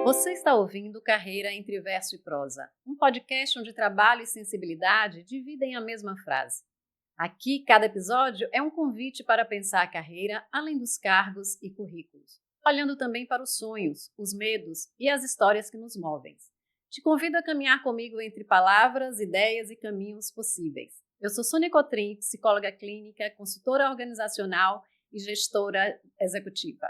Você está ouvindo Carreira entre Verso e Prosa, um podcast onde trabalho e sensibilidade dividem a mesma frase. Aqui, cada episódio é um convite para pensar a carreira além dos cargos e currículos, olhando também para os sonhos, os medos e as histórias que nos movem. Te convido a caminhar comigo entre palavras, ideias e caminhos possíveis. Eu sou Sônia Cotrim, psicóloga clínica, consultora organizacional e gestora executiva.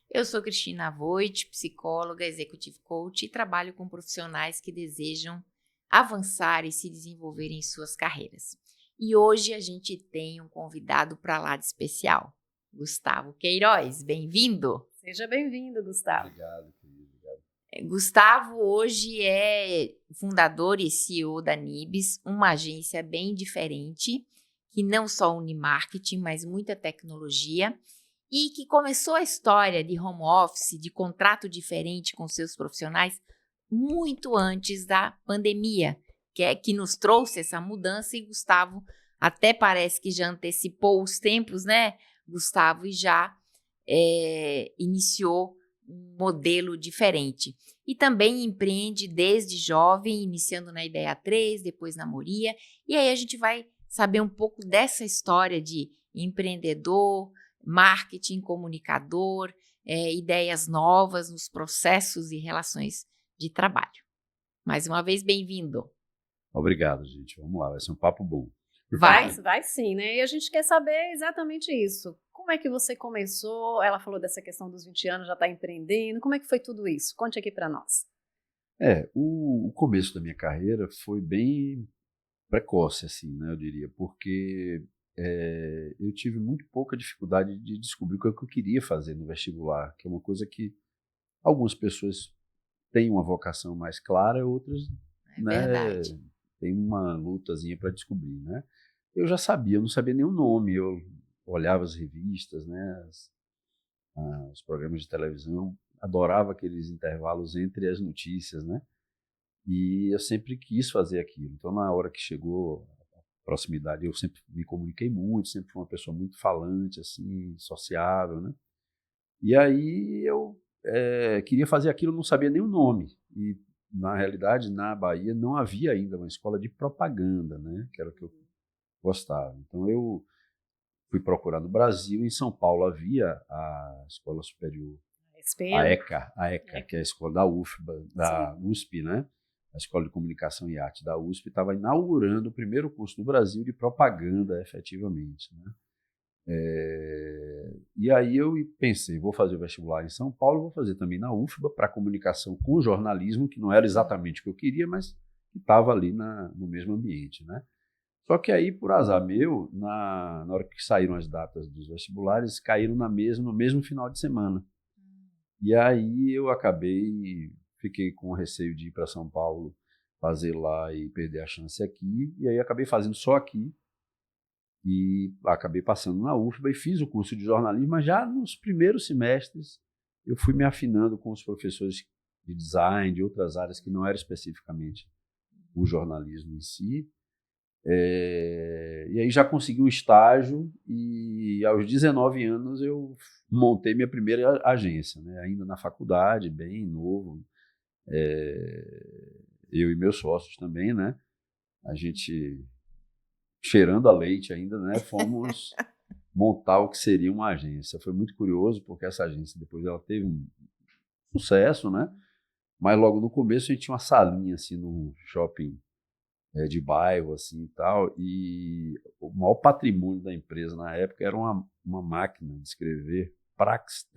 Eu sou Cristina Voit, psicóloga, executive coach e trabalho com profissionais que desejam avançar e se desenvolver em suas carreiras. E hoje a gente tem um convidado para lá de especial, Gustavo Queiroz. Bem-vindo! Seja bem-vindo, Gustavo. Obrigado, querido. Obrigado. Gustavo hoje é fundador e CEO da Nibs, uma agência bem diferente, que não só une marketing, mas muita tecnologia, e que começou a história de home office, de contrato diferente com seus profissionais, muito antes da pandemia, que nos trouxe essa mudança, e Gustavo até parece que já antecipou os tempos, né, Gustavo, e já iniciou um modelo diferente. E também empreende desde jovem, iniciando na Ideia 3, depois na Moria, e aí a gente vai saber um pouco dessa história de empreendedor, marketing, comunicador, ideias novas nos processos e relações de trabalho. Mais uma vez, bem-vindo. Obrigado, gente. Vamos lá, vai ser um papo bom. Vai sim, né? E a gente quer saber exatamente isso. Como é que você começou? Ela falou dessa questão dos 20 anos, já está empreendendo. Como é que foi tudo isso? Conte aqui para nós. O começo da minha carreira foi bem precoce, assim, né, eu diria, porque eu tive muito pouca dificuldade de descobrir o que eu queria fazer no vestibular, que é uma coisa que algumas pessoas têm uma vocação mais clara, outras, Verdade. têm uma lutazinha para descobrir, né? Eu já sabia, eu não sabia nem o nome, eu olhava as revistas, né, os programas de televisão, eu adorava aqueles intervalos entre as notícias, né? E eu sempre quis fazer aquilo. Então, na hora que chegou a proximidade, eu sempre me comuniquei muito, sempre fui uma pessoa muito falante, assim, sociável, né? E aí eu queria fazer aquilo, não sabia nem o nome. E, na realidade, na Bahia não havia ainda uma escola de propaganda, né? Que era o que eu gostava. Então, eu fui procurar no Brasil, em São Paulo havia a Escola Superior, a ECA, que é a escola da UFBA, da USP, né? A Escola de Comunicação e Arte da USP estava inaugurando o primeiro curso do Brasil de propaganda, efetivamente, né? E aí eu pensei, vou fazer o vestibular em São Paulo, vou fazer também na UFBA para comunicação com jornalismo, que não era exatamente o que eu queria, mas que estava ali no mesmo ambiente, né? Só que aí, por azar meu, na hora que saíram as datas dos vestibulares, caíram no mesmo final de semana. E aí eu fiquei com receio de ir para São Paulo fazer lá e perder a chance aqui, e aí acabei fazendo só aqui, e acabei passando na UFBA e fiz o curso de jornalismo, mas já nos primeiros semestres eu fui me afinando com os professores de design, de outras áreas que não era especificamente o jornalismo em si. E aí já consegui um estágio e aos 19 anos eu montei minha primeira agência, né? Ainda na faculdade, bem novo. Eu e meus sócios também, né? A gente, cheirando a leite ainda, né? Fomos montar o que seria uma agência. Foi muito curioso porque essa agência depois ela teve um sucesso, né? Mas logo no começo a gente tinha uma salinha assim no shopping de bairro, assim e tal, e o maior patrimônio da empresa na época era uma máquina de escrever Prax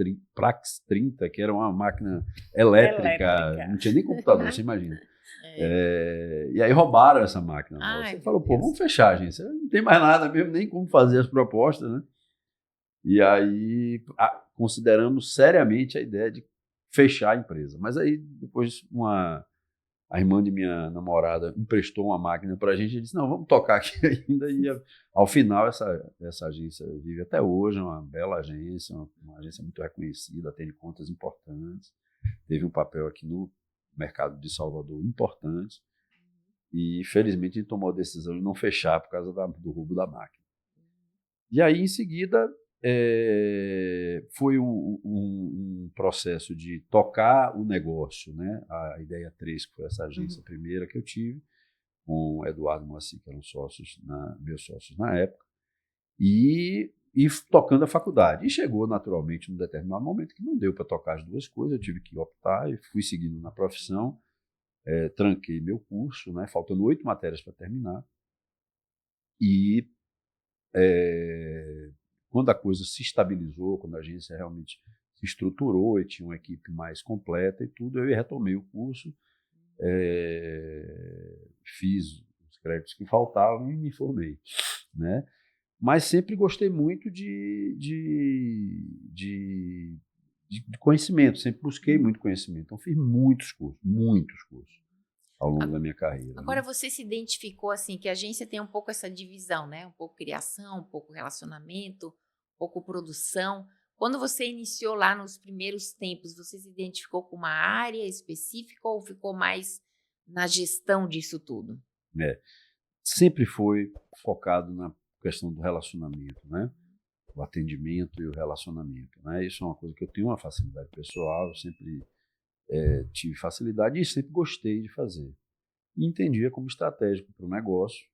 30, que era uma máquina elétrica. Não tinha nem computador, você imagina. E aí roubaram essa máquina. Você falou, pô, vamos fechar a agência, não tem mais nada mesmo, nem como fazer as propostas, né? E aí consideramos seriamente a ideia de fechar a empresa. Mas aí depois a irmã de minha namorada emprestou uma máquina para a gente e disse, não, vamos tocar aqui ainda. E ao final essa agência vive até hoje, é uma bela agência, uma agência muito reconhecida, atende contas importantes, teve um papel aqui no mercado de Salvador importante e felizmente a gente tomou a decisão de não fechar por causa do roubo da máquina. E aí em seguida foi um processo de tocar o negócio, né? A Ideia 3, que foi essa agência primeira que eu tive, com o Eduardo Moacir, que eram meus sócios na época, e tocando a faculdade. E chegou, naturalmente, num determinado momento que não deu para tocar as duas coisas, eu tive que optar e fui seguindo na profissão, tranquei meu curso, né? Faltando 8 matérias para terminar, e quando a coisa se estabilizou, quando a agência realmente se estruturou e tinha uma equipe mais completa e tudo, eu retomei o curso, fiz os créditos que faltavam e me formei, né? Mas sempre gostei muito de conhecimento, sempre busquei muito conhecimento. Então, fiz muitos cursos ao longo da minha carreira. Agora, né? você se identificou assim, que a agência tem um pouco essa divisão, né? Um pouco criação, um pouco relacionamento, um pouco produção. Quando você iniciou lá nos primeiros tempos, você se identificou com uma área específica ou ficou mais na gestão disso tudo? Sempre foi focado na questão do relacionamento, né? O atendimento e o relacionamento, né? Isso é uma coisa que eu tenho uma facilidade pessoal, eu sempre tive facilidade e sempre gostei de fazer. E entendia como estratégico para o negócio.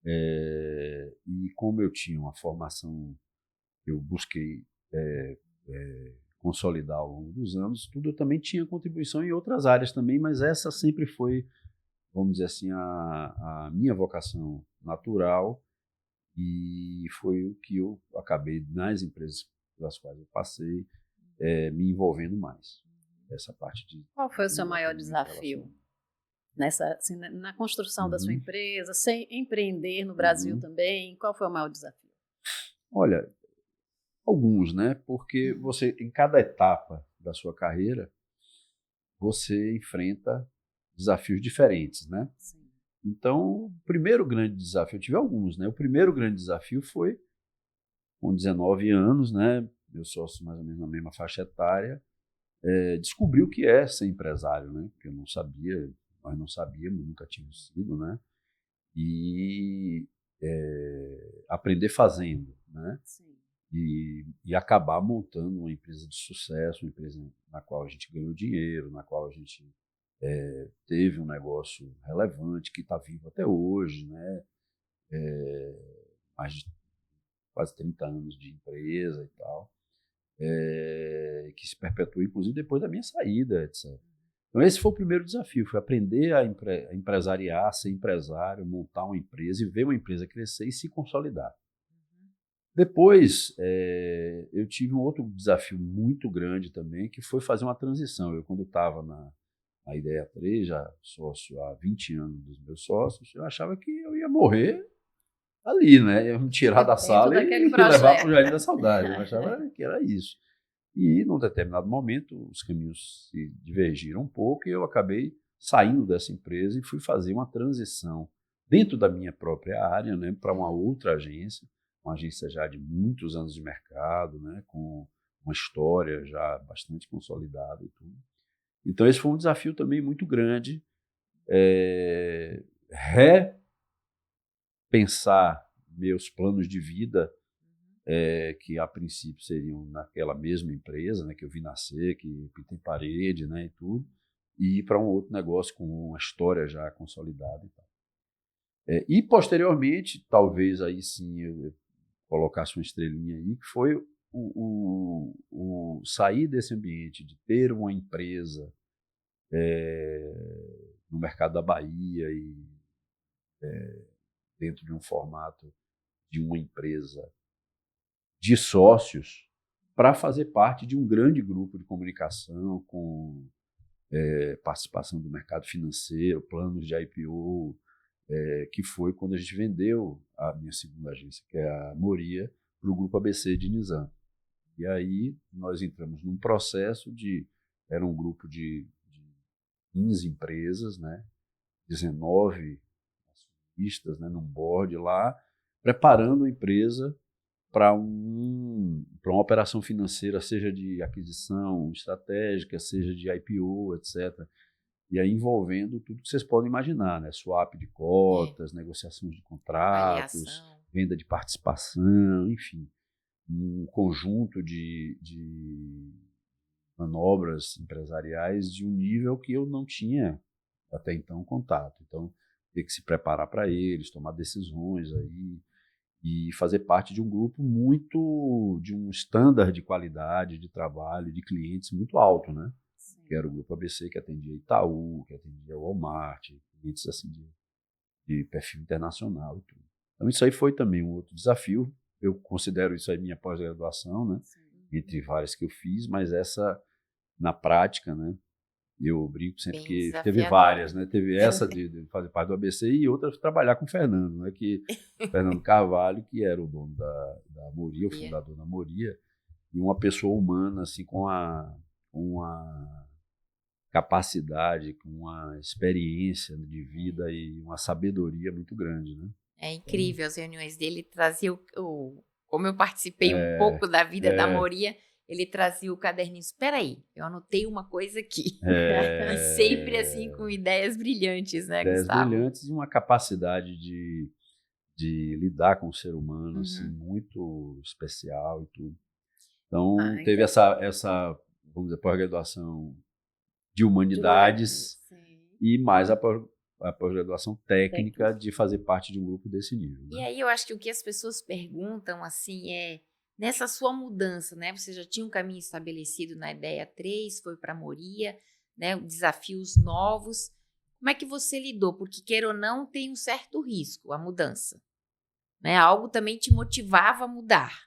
E como eu tinha uma formação, eu busquei consolidar ao longo dos anos, tudo eu também tinha contribuição em outras áreas também, mas essa sempre foi, vamos dizer assim, a minha vocação natural e foi o que eu acabei, nas empresas pelas quais eu passei, me envolvendo mais. Essa parte de... Qual foi o seu maior desafio assim, na construção da sua empresa, sem empreender no Brasil também? Qual foi o maior desafio? Olha, alguns, né? Porque você, em cada etapa da sua carreira, você enfrenta desafios diferentes, né? Sim. Então, o primeiro grande desafio, eu tive alguns, né? O primeiro grande desafio foi, com 19 anos, né? Meus sócios mais ou menos na mesma faixa etária, descobrir o que é ser empresário, né? Porque eu não sabia, nós não sabíamos, nunca tínhamos sido, né? E aprender fazendo, né? Sim. E acabar montando uma empresa de sucesso, uma empresa na qual a gente ganhou dinheiro, na qual a gente teve um negócio relevante, que está vivo até hoje, né? Mais de quase 30 anos de empresa e tal, que se perpetuou, inclusive, depois da minha saída, etc. Então, esse foi o primeiro desafio, foi aprender a empresariar, a ser empresário, montar uma empresa e ver uma empresa crescer e se consolidar. Depois, eu tive um outro desafio muito grande também, que foi fazer uma transição. Eu, quando estava na Ideia 3, já sócio há 20 anos dos meus sócios, eu achava que eu ia morrer ali, né? Ia me tirar da sala e levar para o Jardim da Saudade. Eu achava que era isso. E, num determinado momento, os caminhos se divergiram um pouco e eu acabei saindo dessa empresa e fui fazer uma transição dentro da minha própria área, né, para uma outra agência, uma agência já de muitos anos de mercado, né, com uma história já bastante consolidada e tudo. Então, esse foi um desafio também muito grande, repensar meus planos de vida, que a princípio seriam naquela mesma empresa, né, que eu vi nascer, que tem parede, né, e tudo, e ir para um outro negócio com uma história já consolidada e tal. E posteriormente, talvez aí sim eu colocasse uma estrelinha aí, que foi o sair desse ambiente de ter uma empresa no mercado da Bahia e dentro de um formato de uma empresa de sócios para fazer parte de um grande grupo de comunicação com participação do mercado financeiro, planos de IPO, que foi quando a gente vendeu a minha segunda agência, que é a Moria, para o grupo ABC de Nizam. E aí nós entramos num processo era um grupo de 15 empresas, né, 19 acionistas, né, num board lá, preparando a empresa para uma operação financeira, seja de aquisição estratégica, seja de IPO, etc. E aí envolvendo tudo que vocês podem imaginar, né? Swap de cotas, negociações de contratos, Avaliação. venda de participação, enfim. um conjunto de manobras empresariais de um nível que eu não tinha até então contato. Então, ter que se preparar para eles, tomar decisões aí e fazer parte de um grupo de um standard de qualidade de trabalho, de clientes muito alto, né? Sim. Que era o Grupo ABC, que atendia Itaú, que atendia Walmart, clientes assim de perfil internacional e tudo. Então, isso aí foi também um outro desafio. Eu considero isso aí minha pós-graduação, né? Sim. Entre várias que eu fiz, mas essa, na prática, né? Eu brinco sempre Bem que teve desafiador. várias, né? Teve essa de fazer parte do ABC e outra de trabalhar com o Fernando, né? Que Fernando Carvalho, que era o dono da Moria, o fundador da Moria, e uma pessoa humana, assim, com uma capacidade, com uma experiência de vida e uma sabedoria muito grande, né? É incrível, as reuniões dele traziam como eu participei um pouco da vida da Moria, ele trazia o caderninho. Espera aí, eu anotei uma coisa aqui. E sempre assim com ideias brilhantes, né, ideias Gustavo? brilhantes e uma capacidade de lidar com o ser humano assim, muito especial e tudo. Então, teve essa, vamos dizer, pós-graduação de humanidades e mais a pós-graduação técnica de fazer parte de um grupo desse nível. Né? E aí eu acho que o que as pessoas perguntam assim nessa sua mudança, né? Você já tinha um caminho estabelecido na Ideia 3, foi para a Moria, né? Desafios novos. Como é que você lidou? Porque, queira ou não, tem um certo risco a mudança. Né? Algo também te motivava a mudar.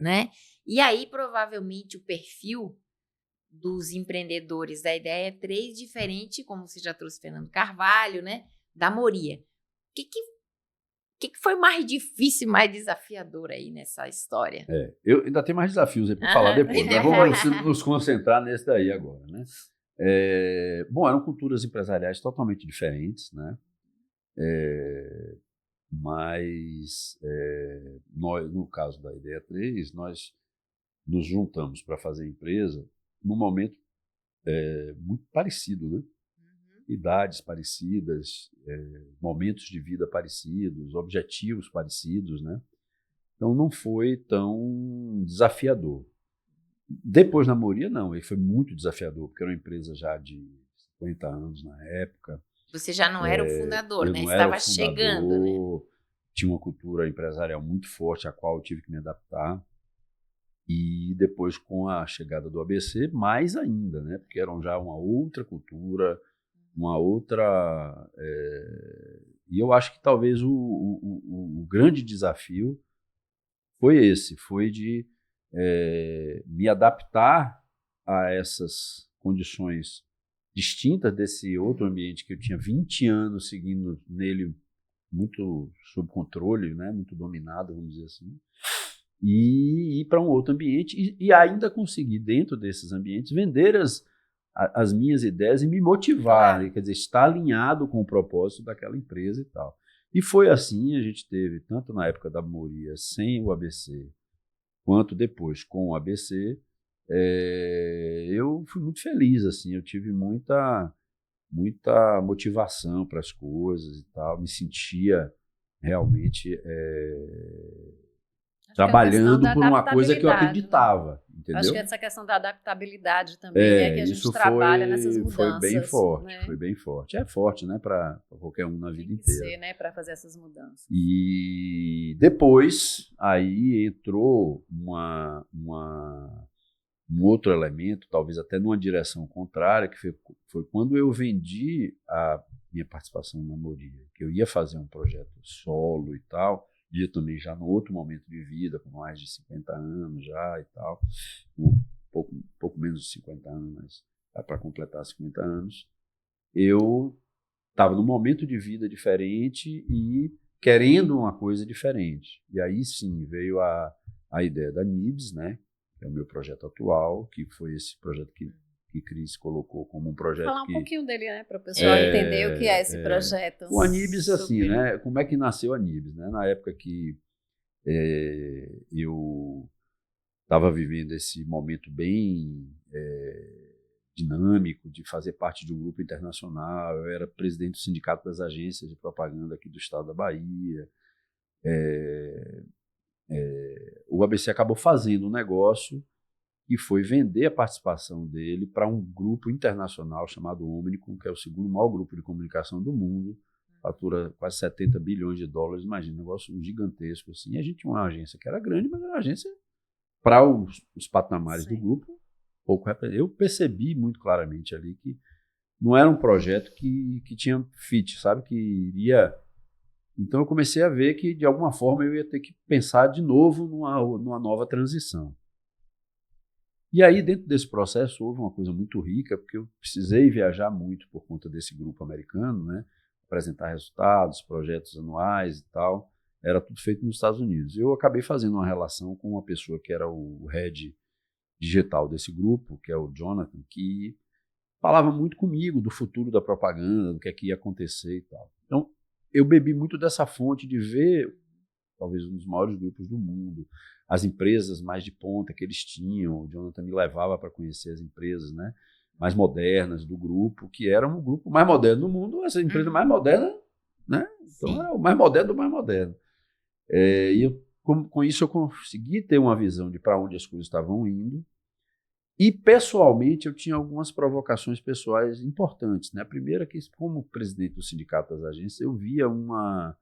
Né? E aí, provavelmente, o perfil dos empreendedores da Ideia 3 diferente, como você já trouxe Fernando Carvalho, né? Da Moria. O que foi mais difícil, mais desafiador aí nessa história? Eu ainda tenho mais desafios aí para falar depois, mas vamos nos concentrar nesse daí agora, né? Bom, eram culturas empresariais totalmente diferentes, né? Mas nós, no caso da Ideia 3, nós nos juntamos para fazer empresa num momento muito parecido, né? Idades parecidas, momentos de vida parecidos, objetivos parecidos, né? Então não foi tão desafiador. Depois na Moria, não, ele foi muito desafiador, porque era uma empresa já de 50 anos na época. Você já não era o fundador, eu né? não Estava era o fundador, chegando, né? Tinha uma cultura empresarial muito forte, à qual eu tive que me adaptar. E depois, com a chegada do ABC, mais ainda, né? Porque era já uma outra cultura, uma outra... E eu acho que talvez o grande desafio foi esse, foi de me adaptar a essas condições distintas desse outro ambiente que eu tinha 20 anos seguindo nele muito sob controle, né? Muito dominado, vamos dizer assim, e ir para um outro ambiente e ainda conseguir, dentro desses ambientes, vender as minhas ideias e me motivar, né? Quer dizer, estar alinhado com o propósito daquela empresa e tal. E foi assim, a gente teve, tanto na época da Moria, sem o ABC, quanto depois com o ABC, eu fui muito feliz, assim, eu tive muita motivação para as coisas e tal, me sentia realmente trabalhando por uma coisa que eu acreditava, né? entendeu? Acho que essa questão da adaptabilidade também é que a gente trabalha nessas mudanças. Foi bem forte, né? foi bem forte. É forte, né, para qualquer um na vida inteira. Tem que ser, né, para fazer essas mudanças. E depois, aí entrou um outro elemento, talvez até numa direção contrária, que foi quando eu vendi a minha participação na Moria, que eu ia fazer um projeto solo e tal, ia também já no outro momento de vida, com mais de 50 anos já e tal, um pouco menos de 50 anos, mas para completar 50 anos, eu estava num momento de vida diferente e querendo uma coisa diferente. E aí sim veio a ideia da NIBS, né? Que é o meu projeto atual, que foi esse projeto que Cris colocou como um projeto. Falar um pouquinho dele, né, para o pessoal entender o que é esse projeto. O Anibis, assim, né? Como é que nasceu a Anibis, né? Na época que eu estava vivendo esse momento bem dinâmico de fazer parte de um grupo internacional, eu era presidente do Sindicato das Agências de Propaganda aqui do estado da Bahia, o ABC acabou fazendo um negócio e foi vender a participação dele para um grupo internacional chamado Omnicom, que é o segundo maior grupo de comunicação do mundo, fatura quase 70 bilhões de dólares, imagina, um negócio gigantesco assim. E a gente tinha uma agência que era grande, mas era uma agência para os patamares do grupo, pouco. Eu percebi muito claramente ali que não era um projeto que tinha fit, sabe, que iria... Então eu comecei a ver que, de alguma forma, eu ia ter que pensar de novo numa nova transição. E aí, dentro desse processo, houve uma coisa muito rica, porque eu precisei viajar muito por conta desse grupo americano, né? Apresentar resultados, projetos anuais e tal. Era tudo feito nos Estados Unidos. Eu acabei fazendo uma relação com uma pessoa que era o head digital desse grupo, que é o Jonathan, que falava muito comigo do futuro da propaganda, do que é que ia acontecer e tal. Então, eu bebi muito dessa fonte de ver, talvez um dos maiores grupos do mundo, as empresas mais de ponta que eles tinham. O Jonathan me levava para conhecer as empresas, né, mais modernas do grupo, que era um grupo mais moderno do mundo, essa empresa mais moderna, né? Então era o mais moderno do mais moderno. E com isso eu consegui ter uma visão de para onde as coisas estavam indo. E, pessoalmente, eu tinha algumas provocações pessoais importantes, né? A primeira é que, como presidente do Sindicato das Agências, eu via uma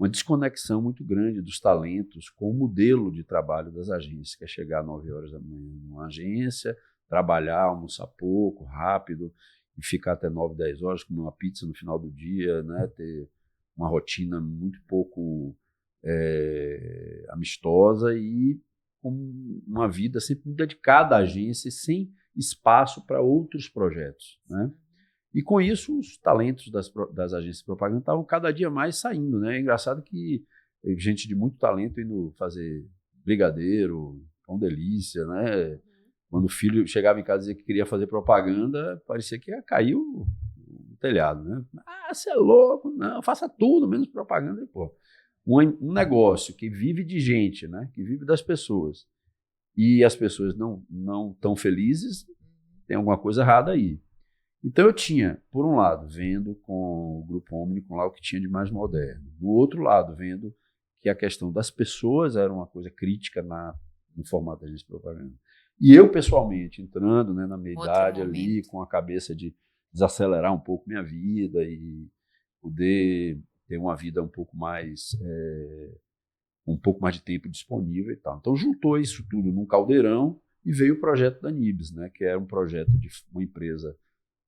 desconexão muito grande dos talentos com o modelo de trabalho das agências, que é chegar às 9 horas da manhã numa agência, trabalhar, almoçar pouco, rápido, e ficar até 9, 10 horas, comer uma pizza no final do dia, né? Ter uma rotina muito pouco amistosa e com uma vida sempre muito dedicada à agência e sem espaço para outros projetos, né? E com isso os talentos das agências de propaganda estavam cada dia mais saindo, né? É engraçado que gente de muito talento indo fazer brigadeiro, pão delícia, né? Quando o filho chegava em casa e dizia que queria fazer propaganda, parecia que ia cair o telhado, né? Ah, você é louco, não, faça tudo, menos propaganda. E, pô, um negócio que vive de gente, né? Que vive das pessoas, e as pessoas não tão felizes, tem alguma coisa errada aí. Então eu tinha, por um lado, vendo com o Grupo Omnicom lá o que tinha de mais moderno. Do outro lado, vendo que a questão das pessoas era uma coisa crítica no formato da agência de propaganda. E eu, pessoalmente, entrando, né, na minha idade ali, com a cabeça de desacelerar um pouco minha vida e poder ter uma vida um pouco mais de tempo disponível e tal. Então juntou isso tudo num caldeirão e veio o projeto da Nibs, né, que era um projeto de uma empresa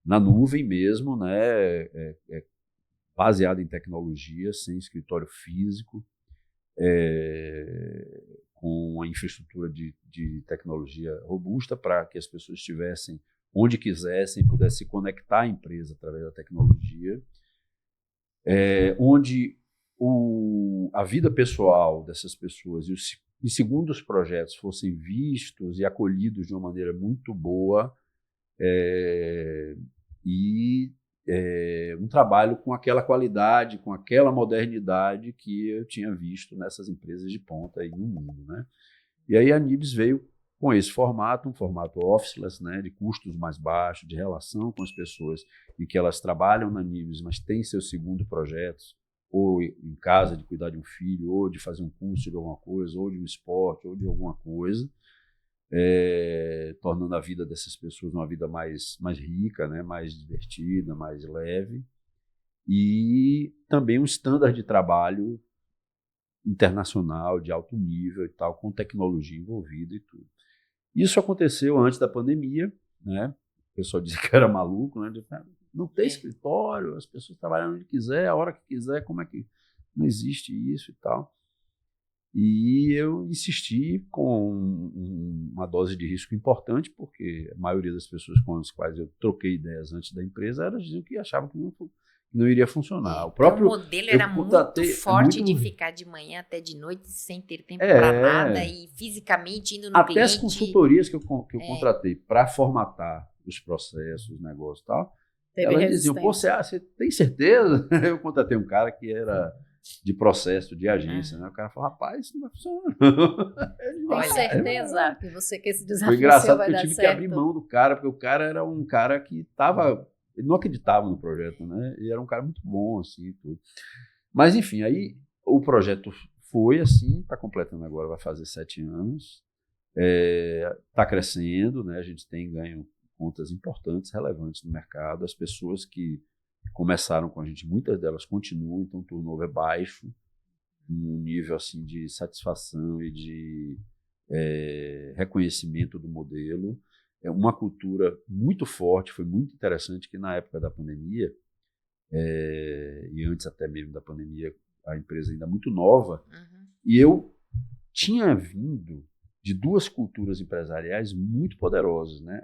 na nuvem mesmo, né, baseada em tecnologia, sem escritório físico, com uma infraestrutura de tecnologia robusta para que as pessoas estivessem onde quisessem, pudessem se conectar à empresa através da tecnologia, onde a vida pessoal dessas pessoas e segundo os projetos fossem vistos e acolhidos de uma maneira muito boa, e um trabalho com aquela qualidade, com aquela modernidade que eu tinha visto nessas empresas de ponta aí no mundo, né? E aí a Nibs veio com esse formato, um formato officeless, né, de custos mais baixos, de relação com as pessoas em que elas trabalham na Nibs, mas têm seus segundo projetos, ou em casa de cuidar de um filho, ou de fazer um curso de alguma coisa, ou de um esporte, ou de alguma coisa, tornando a vida dessas pessoas uma vida mais rica, né, mais divertida, mais leve, e também um standard de trabalho internacional, de alto nível e tal, com tecnologia envolvida e tudo. Isso aconteceu antes da pandemia, né? O pessoal dizia que era maluco, né? Não tem escritório, as pessoas trabalham onde quiser, a hora que quiser, como é que não existe isso e tal. E eu insisti com uma dose de risco importante, porque a maioria das pessoas com as quais eu troquei ideias antes da empresa, elas diziam que achavam que não iria funcionar. O modelo era muito forte de ficar de manhã até de noite sem ter tempo para nada e fisicamente indo no até cliente. Até as consultorias que eu contratei para formatar os processos, os negócios e tal, elas diziam, pô, você tem certeza? Eu contratei um cara que era de processo de agência, né? O cara falou, rapaz, isso não vai funcionar. Tem certeza que você quer esse desafio? Foi engraçado que eu tive que abrir mão do cara, porque o cara era um cara que ele não acreditava no projeto, né? E era um cara muito bom, assim, tudo. Mas, enfim, aí o projeto foi assim, está completando agora, vai fazer 7 anos, está crescendo, né? A gente tem ganho contas importantes, relevantes no mercado. As pessoas que começaram com a gente, muitas delas continuam, então o turnover é baixo, um nível assim de satisfação e de reconhecimento do modelo. É uma cultura muito forte, foi muito interessante que na época da pandemia, e antes até mesmo da pandemia, a empresa ainda muito nova, e eu tinha vindo de 2 culturas empresariais muito poderosas, né?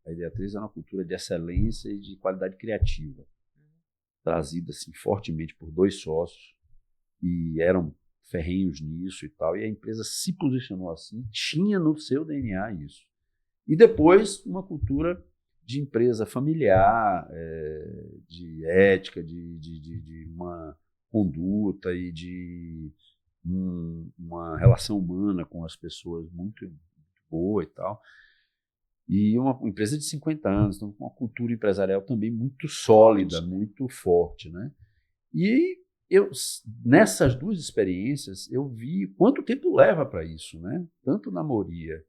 A Ideatriz era uma cultura de excelência e de qualidade criativa, trazida assim, fortemente por 2 sócios, e eram ferrenhos nisso e tal, e a empresa se posicionou assim, tinha no seu DNA isso. E depois uma cultura de empresa familiar, de ética, de uma conduta e de uma relação humana com as pessoas muito boa e tal. E uma empresa de 50 anos, então com uma cultura empresarial também muito sólida, muito forte, né? E nessas 2 experiências, eu vi quanto tempo leva para isso, né? Tanto na Moria,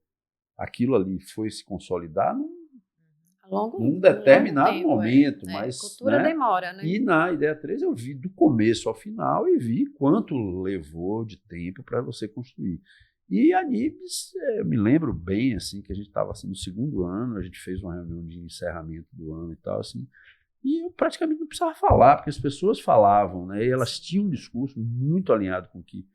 aquilo ali foi se consolidar num determinado tempo, momento, A mas cultura demora, né? E na Ideatriz eu vi do começo ao final e vi quanto levou de tempo para você construir. E a Nibs, eu me lembro bem assim que a gente estava assim, no 2º ano, a gente fez uma reunião de encerramento do ano e tal assim, e eu praticamente não precisava falar, porque as pessoas falavam, né? E elas tinham um discurso muito alinhado com o que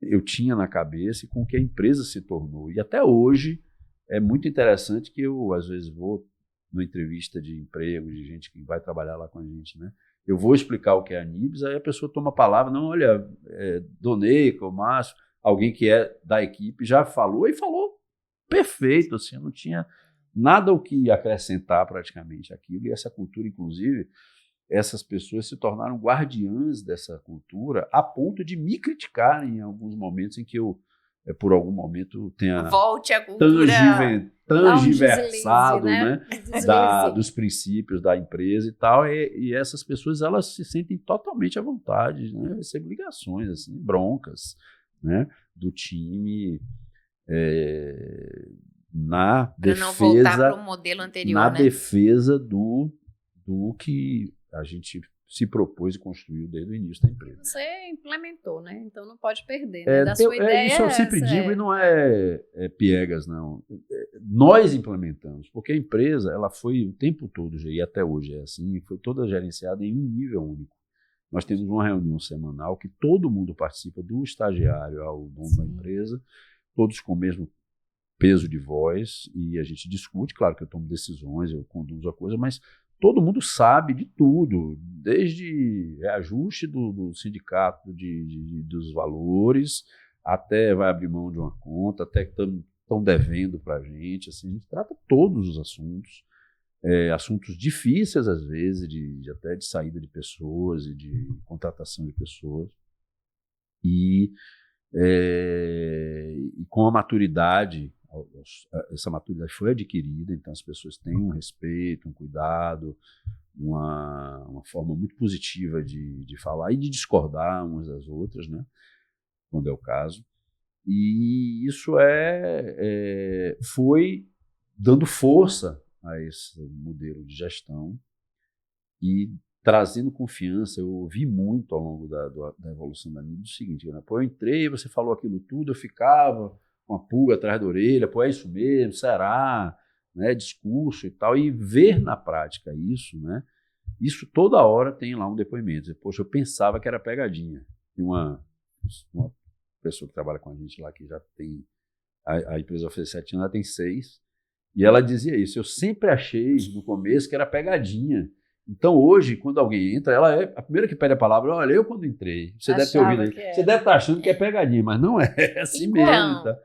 eu tinha na cabeça e com o que a empresa se tornou. E até hoje é muito interessante que eu, às vezes, vou numa entrevista de emprego, de gente que vai trabalhar lá com a gente, né? Eu vou explicar o que é a Nibs, aí a pessoa toma a palavra, não, olha, Doneica, o Márcio, alguém que é da equipe, já falou e falou perfeito, assim, não tinha nada o que acrescentar praticamente aquilo, e essa cultura, inclusive, essas pessoas se tornaram guardiãs dessa cultura a ponto de me criticarem em alguns momentos em que eu, por algum momento, tenha volte a cultura tangiversado, né? Deslize. Dos princípios da empresa e tal, e essas pessoas elas se sentem totalmente à vontade, né? Eu recebo ligações, assim, broncas, né? Do time na para não voltar defesa, para o modelo anterior, na né? defesa do que a gente se propôs e construiu desde o início da empresa. Você implementou, né? Então não pode perder, né? Da sua ideia. Isso eu sempre digo e não é piegas, não. Nós implementamos, porque a empresa ela foi o tempo todo, e até hoje é assim, foi toda gerenciada em um nível único. Nós temos uma reunião semanal que todo mundo participa, do estagiário ao dono da empresa, todos com o mesmo peso de voz, e a gente discute, claro que eu tomo decisões, eu conduzo a coisa, mas todo mundo sabe de tudo, desde reajuste do sindicato dos valores, até vai abrir mão de uma conta, até que estão devendo para a gente. Assim, a gente trata todos os assuntos, assuntos difíceis às vezes, até de saída de pessoas e de contratação de pessoas. E com a maturidade, essa maturidade foi adquirida, então as pessoas têm um respeito, um cuidado, uma forma muito positiva de falar e de discordar umas das outras, né, quando é o caso. E isso foi dando força a esse modelo de gestão e trazendo confiança. Eu ouvi muito ao longo da evolução da Nibs o seguinte, né? Pô, eu entrei, você falou aquilo tudo, eu ficava com a pulga atrás da orelha, pô, é isso mesmo, será? Né? Discurso e tal, e ver na prática isso, né? Isso toda hora tem lá um depoimento. Poxa, eu pensava que era pegadinha. Tem uma pessoa que trabalha com a gente lá que já tem, a empresa fez 7 anos, ela tem 6, e ela dizia isso, eu sempre achei no começo que era pegadinha. Então, hoje, quando alguém entra, ela é a primeira que pede a palavra. Olha, eu quando entrei, você deve ter ouvido aí, você deve estar achando que é pegadinha, mas não é assim mesmo. Tá?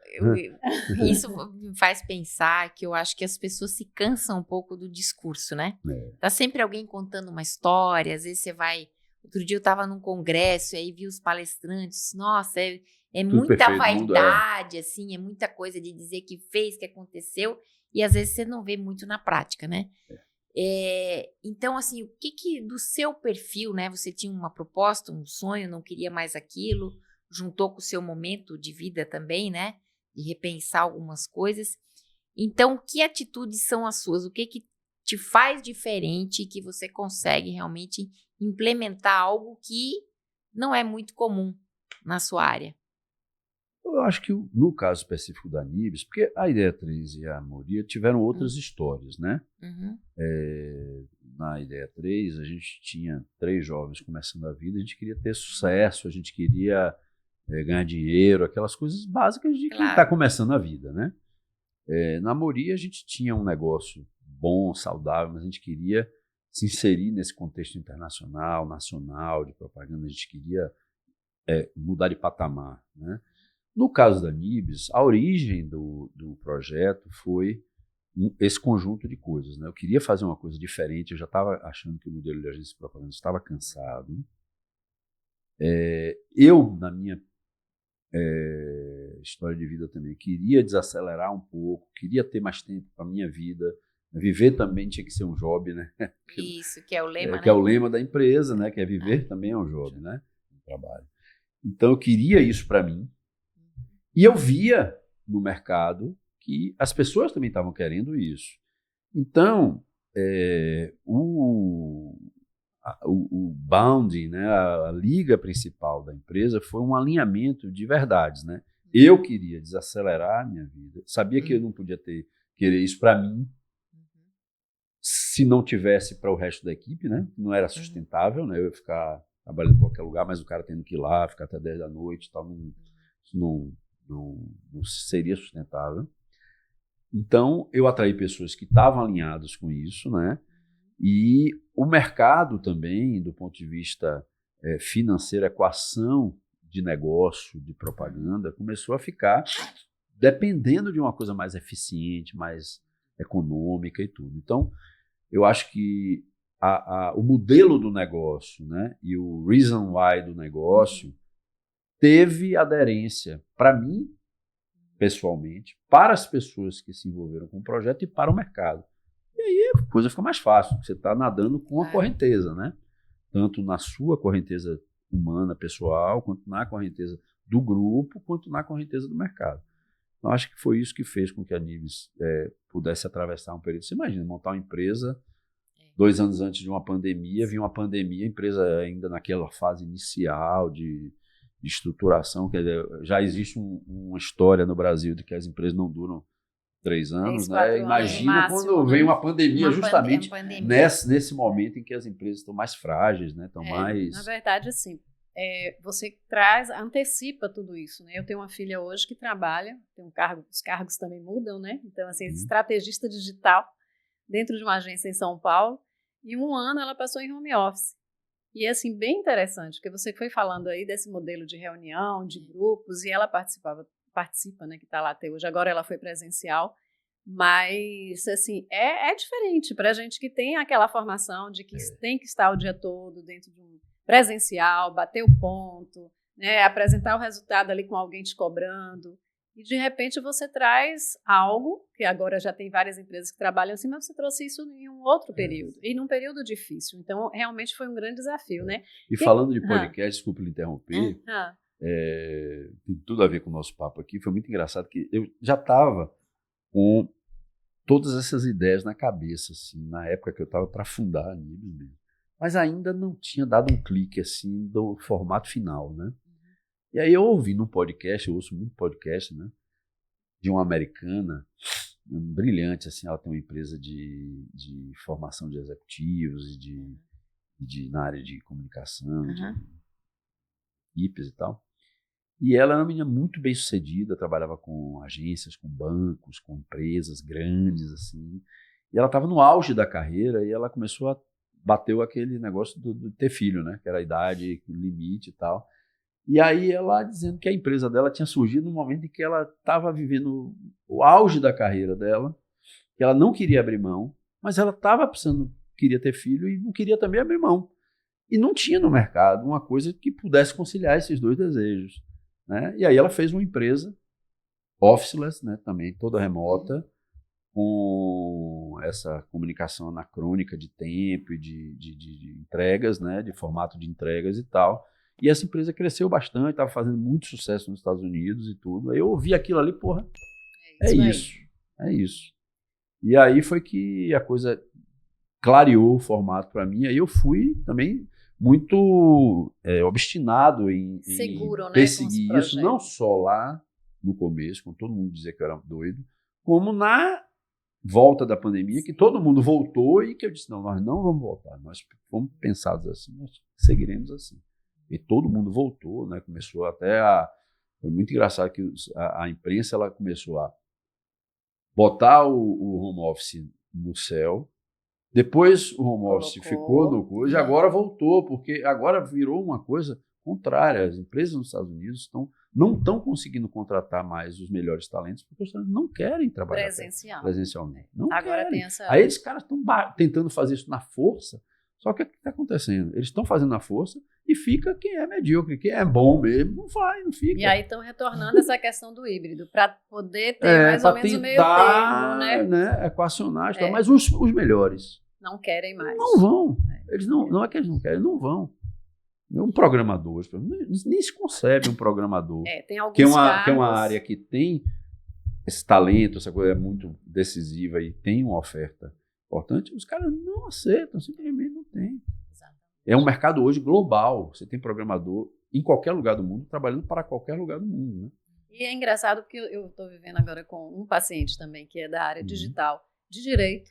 Isso me faz pensar que eu acho que as pessoas se cansam um pouco do discurso, né? Tá sempre alguém contando uma história, às vezes você vai... Outro dia eu estava num congresso e aí vi os palestrantes, nossa, é muita perfeito, vaidade, assim, é muita coisa de dizer que fez, que aconteceu, e às vezes você não vê muito na prática, né? Então, assim, o que do seu perfil, né? Você tinha uma proposta, um sonho, não queria mais aquilo. juntou com o seu momento de vida também, né? De repensar algumas coisas. Então, que atitudes são as suas? O que te faz diferente que você consegue realmente implementar algo que não é muito comum na sua área? Eu acho que no caso específico da Nibis, porque a Ideia 3 e a Moria tiveram outras histórias, né? Uhum. Na Ideia 3, a gente tinha 3 jovens começando a vida, a gente queria ter sucesso, a gente queria ganhar dinheiro, aquelas coisas básicas de quem está começando a vida, né? Na Moria, a gente tinha um negócio bom, saudável, mas a gente queria se inserir nesse contexto internacional, nacional, de propaganda, a gente queria mudar de patamar, né? No caso da Nibis, a origem do projeto foi esse conjunto de coisas, né? Eu queria fazer uma coisa diferente, eu já estava achando que o modelo de agência de propaganda estava cansado. Eu, na minha história de vida também, queria desacelerar um pouco, queria ter mais tempo para a minha vida. Viver também tinha que ser um job, né? Isso, que é o lema, né? Que é o lema da empresa, né? Que é viver também é um job, né? Um trabalho. Então, eu queria isso para mim. E eu via no mercado que as pessoas também estavam querendo isso. Então, o bounding, né, a liga principal da empresa foi um alinhamento de verdades, né? Eu queria desacelerar a minha vida, sabia que eu não podia querer isso para mim se não tivesse para o resto da equipe, né? Não era sustentável, né? Eu ia ficar trabalhando em qualquer lugar, mas o cara tendo que ir lá, ficar até 10 da noite, tal, não seria sustentável. Então, eu atraí pessoas que estavam alinhadas com isso, né? E o mercado também, do ponto de vista financeiro, equação de negócio, de propaganda, começou a ficar dependendo de uma coisa mais eficiente, mais econômica e tudo. Então, eu acho que o modelo do negócio, né, e o reason why do negócio teve aderência para mim, pessoalmente, para as pessoas que se envolveram com o projeto e para o mercado. E aí a coisa fica mais fácil, você está nadando com a correnteza, né? Tanto na sua correnteza humana, pessoal, quanto na correnteza do grupo, quanto na correnteza do mercado. Então, acho que foi isso que fez com que a Nibis pudesse atravessar um período. Você imagina, montar uma empresa 2 anos antes de uma pandemia, vinha uma pandemia, a empresa ainda naquela fase inicial de estruturação, quer dizer, já existe uma história no Brasil de que as empresas não duram 3 anos, né? Imagina quando vem uma pandemia, justamente nesse momento em que as empresas estão mais frágeis, né? Estão mais... Na verdade, assim, você antecipa tudo isso, né? Eu tenho uma filha hoje que trabalha, tem um cargo, os cargos também mudam, né? Então, assim, estrategista digital dentro de uma agência em São Paulo, e 1 ano ela passou em home office. E é, assim, bem interessante, porque você foi falando aí desse modelo de reunião, de grupos, e ela participa, né, que está lá até hoje. Agora ela foi presencial, mas, assim, é diferente para a gente que tem aquela formação de que tem que estar o dia todo dentro de um presencial, bater o ponto, né, apresentar o resultado ali com alguém te cobrando. E, de repente, você traz algo, que agora já tem várias empresas que trabalham assim, mas você trouxe isso em um outro período, e num período difícil. Então, realmente foi um grande desafio, né? E falando de podcast, desculpa lhe interromper, tem tudo a ver com o nosso papo aqui, foi muito engraçado que eu já estava com todas essas ideias na cabeça, assim, na época que eu estava para fundar a Nibis mesmo. Mas ainda não tinha dado um clique, assim, do formato final, né? E aí eu ouvi num podcast, eu ouço muito podcast, né, de uma americana, brilhante, assim, ela tem uma empresa de formação de executivos e na área de comunicação, de equipes e tal. E ela era uma menina muito bem sucedida, trabalhava com agências, com bancos, com empresas grandes, assim. E ela estava no auge da carreira e ela bateu aquele negócio de ter filho, né, que era a idade, limite e tal. E aí ela dizendo que a empresa dela tinha surgido no momento em que ela estava vivendo o auge da carreira dela, que ela não queria abrir mão, mas ela queria ter filho e não queria também abrir mão. E não tinha no mercado uma coisa que pudesse conciliar esses 2 desejos, né? E aí ela fez uma empresa officeless, né, também toda remota, com essa comunicação anacrônica de tempo e de entregas, né, de formato de entregas e tal. E essa empresa cresceu bastante, estava fazendo muito sucesso nos Estados Unidos e tudo. Aí eu ouvi aquilo ali, porra, é isso. E aí foi que a coisa clareou o formato para mim. Aí eu fui também muito obstinado em Seguro, perseguir né, isso, não só lá no começo, quando todo mundo dizia que eu era doido, como na volta da pandemia, que todo mundo voltou e que eu disse, não, nós não vamos voltar, nós fomos pensados assim, nós seguiremos assim. E todo mundo voltou, né? Começou até a... Foi muito engraçado que a imprensa ela começou a botar o home office no céu, depois o home office ficou no coisa, e agora voltou, porque agora virou uma coisa contrária. As empresas nos Estados Unidos não estão conseguindo contratar mais os melhores talentos, porque os talentos não querem trabalhar presencialmente. Não agora querem. Tem essa... Aí esses caras estão tentando fazer isso na força, só que o que está acontecendo? Eles estão fazendo na força e fica quem é medíocre, quem é bom mesmo, não fica. E aí estão retornando essa questão do híbrido, para poder ter mais ou menos o meio termo, né? Equacionar, mas os melhores não querem mais. Não vão. Eles não é que eles não querem, não vão. Um programador, nem se concebe um programador. Tem alguns que é uma área que tem esse talento, essa coisa é muito decisiva e tem uma oferta importante, os caras não aceitam, simplesmente não tem. Exatamente. É um mercado hoje global. Você tem programador em qualquer lugar do mundo, trabalhando para qualquer lugar do mundo. Né? E é engraçado porque eu estou vivendo agora com um paciente também, que é da área digital, de direito,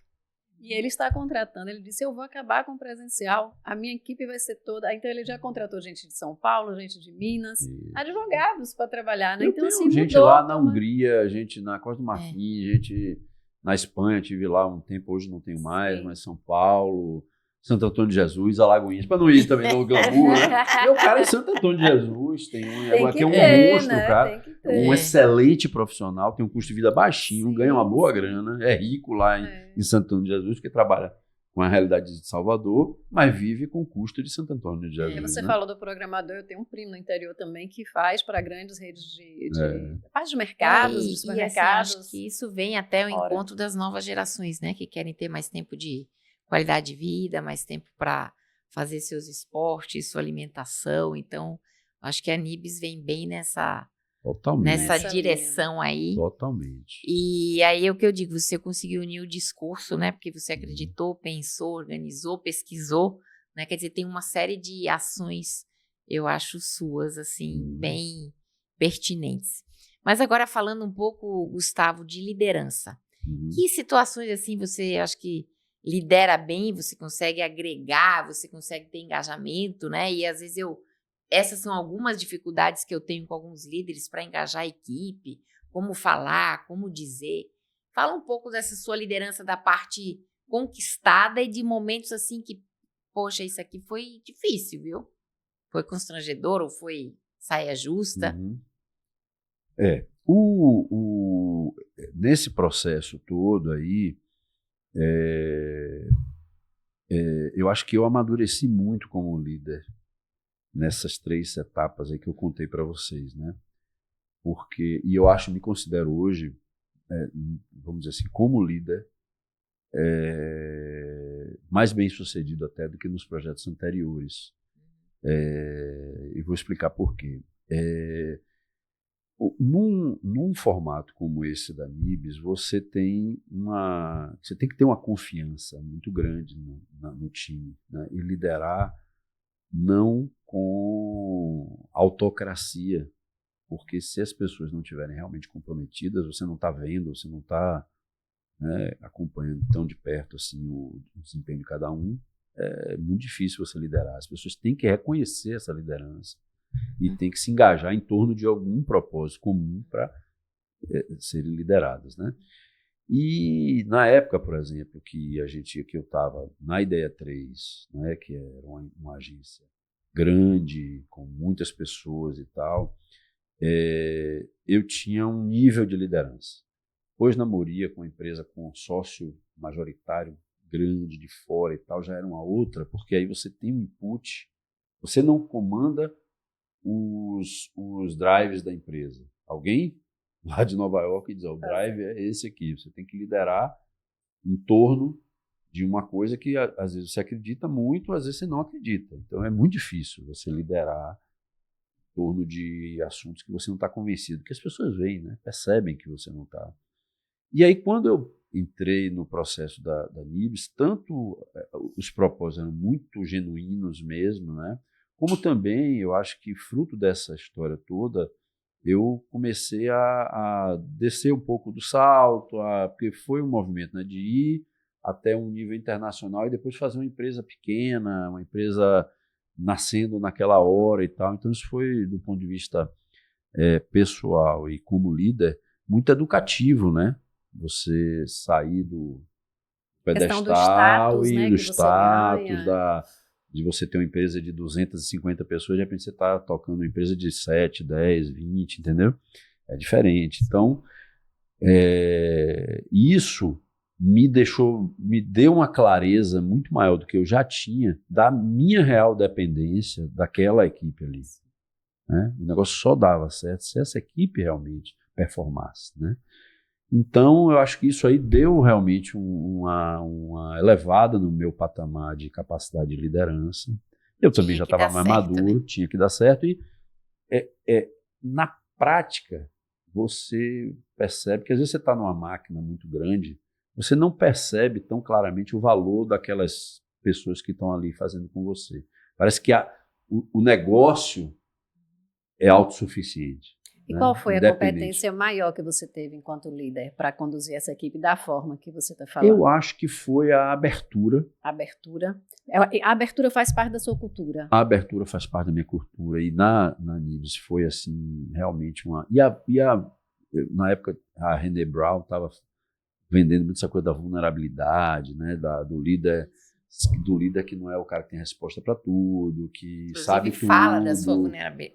e ele está contratando, ele disse, eu vou acabar com o presencial, a minha equipe vai ser toda... Então ele já contratou gente de São Paulo, gente de Minas, advogados para trabalhar. Né? Eu então, tenho assim, gente lá na Hungria, gente na Costa do Marfim, gente na Espanha, tive lá um tempo, hoje não tenho mais, mas São Paulo, Santo Antônio de Jesus, Alagoinhas, para não ir também no glamour, né? Meu cara é Santo Antônio de Jesus, tem um monstro, né? Cara, um excelente profissional, tem um custo de vida baixinho, ganha uma boa grana, é rico lá em Santo Antônio de Jesus, porque trabalha com a realidade de Salvador, mas vive com o custo de Santo Antônio de Jesus. Você falou do programador, eu tenho um primo no interior também que faz para grandes redes faz de mercados, de supermercados. Assim, acho que isso vem até ao encontro das novas gerações, né? Que querem ter mais tempo de qualidade de vida, mais tempo para fazer seus esportes, sua alimentação. Então, acho que a Nibis vem bem nessa direção aí. Totalmente. E aí é o que eu digo, você conseguiu unir o discurso, né? Porque você acreditou, pensou, organizou, pesquisou, né? Quer dizer, tem uma série de ações, eu acho, suas, assim, bem pertinentes. Mas agora falando um pouco, Gustavo, de liderança. Que situações, assim, você acha que lidera bem, você consegue agregar, você consegue ter engajamento, né? E às vezes essas são algumas dificuldades que eu tenho com alguns líderes para engajar a equipe, como falar, como dizer. Fala um pouco dessa sua liderança da parte conquistada e de momentos assim que, poxa, isso aqui foi difícil, viu? Foi constrangedor ou foi saia justa? Nesse processo todo aí, eu acho que eu amadureci muito como líder nessas 3 etapas aí que eu contei para vocês, né? E eu me considero hoje, vamos dizer assim, como líder, mais bem sucedido até do que nos projetos anteriores. E vou explicar por quê. Num formato como esse da Nibis, você tem que ter uma confiança muito grande no time, né? E liderar não com autocracia, porque se as pessoas não estiverem realmente comprometidas, você não está vendo, você não está acompanhando tão de perto assim o desempenho de cada um, é muito difícil você liderar. As pessoas têm que reconhecer essa liderança e têm que se engajar em torno de algum propósito comum para serem lideradas, né? E na época, por exemplo, que eu estava na Ideia 3, né, que era uma agência grande, com muitas pessoas e tal, eu tinha um nível de liderança. Depois na Moria, com a empresa com um sócio majoritário grande de fora e tal, já era uma outra, porque aí você tem um input, você não comanda os drives da empresa. Alguém lá de Nova York diz, o drive é esse aqui, você tem que liderar em torno de uma coisa que às vezes você acredita muito, às vezes você não acredita. Então é muito difícil você liderar torno de assuntos que você não está convencido, que as pessoas veem, né? Percebem que você não está. E aí, quando eu entrei no processo da Nibs, tanto os propósitos eram muito genuínos mesmo, né? Como também, eu acho que fruto dessa história toda, eu comecei a descer um pouco do salto, porque foi um movimento, né, de ir até um nível internacional e depois fazer uma empresa pequena, uma empresa nascendo naquela hora e tal. Então isso foi, do ponto de vista pessoal e como líder, muito educativo, né? Você sair do Questão do pedestal status, e né, do que você status ganha. de você ter uma empresa de 250 pessoas, de repente você está tocando uma empresa de 7, 10, 20, entendeu? É diferente. Então, isso me deu uma clareza muito maior do que eu já tinha da minha real dependência daquela equipe ali, né? O negócio só dava certo se essa equipe realmente performasse, né? Então, eu acho que isso aí deu realmente uma elevada no meu patamar de capacidade de liderança. Eu também Tinha já que estava dar mais certo, né? maduro, tinha que dar certo. E na prática, você percebe que às vezes você está numa máquina muito grande, você não percebe tão claramente o valor daquelas pessoas que estão ali fazendo com você. Parece que o negócio é autossuficiente. E Né? qual foi a Independente. competência maior que você teve enquanto líder para conduzir essa equipe da forma que você está falando? Eu acho que foi a abertura. A abertura. A abertura faz parte da sua cultura. A abertura faz parte da minha cultura. E na Nibs foi assim, realmente uma. Na época, a René Brown estava vendendo muito essa coisa da vulnerabilidade, né? Do líder que não é o cara que tem resposta para tudo, que Inclusive, sabe tudo. fala da sua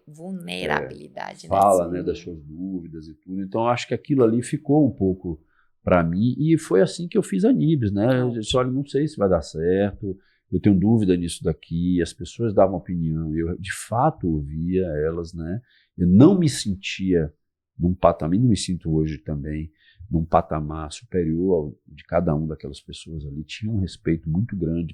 vulnerabilidade, Fala, né? né, das suas dúvidas e tudo. Então, acho que aquilo ali ficou um pouco para mim, e foi assim que eu fiz a Nibs, né? Eu disse, olha, não sei se vai dar certo, eu tenho dúvida nisso daqui, as pessoas davam opinião, eu de fato ouvia elas, né? Eu não me sentia num patamar, não me sinto hoje também, num patamar superior ao de cada uma daquelas pessoas ali. Tinha um respeito muito grande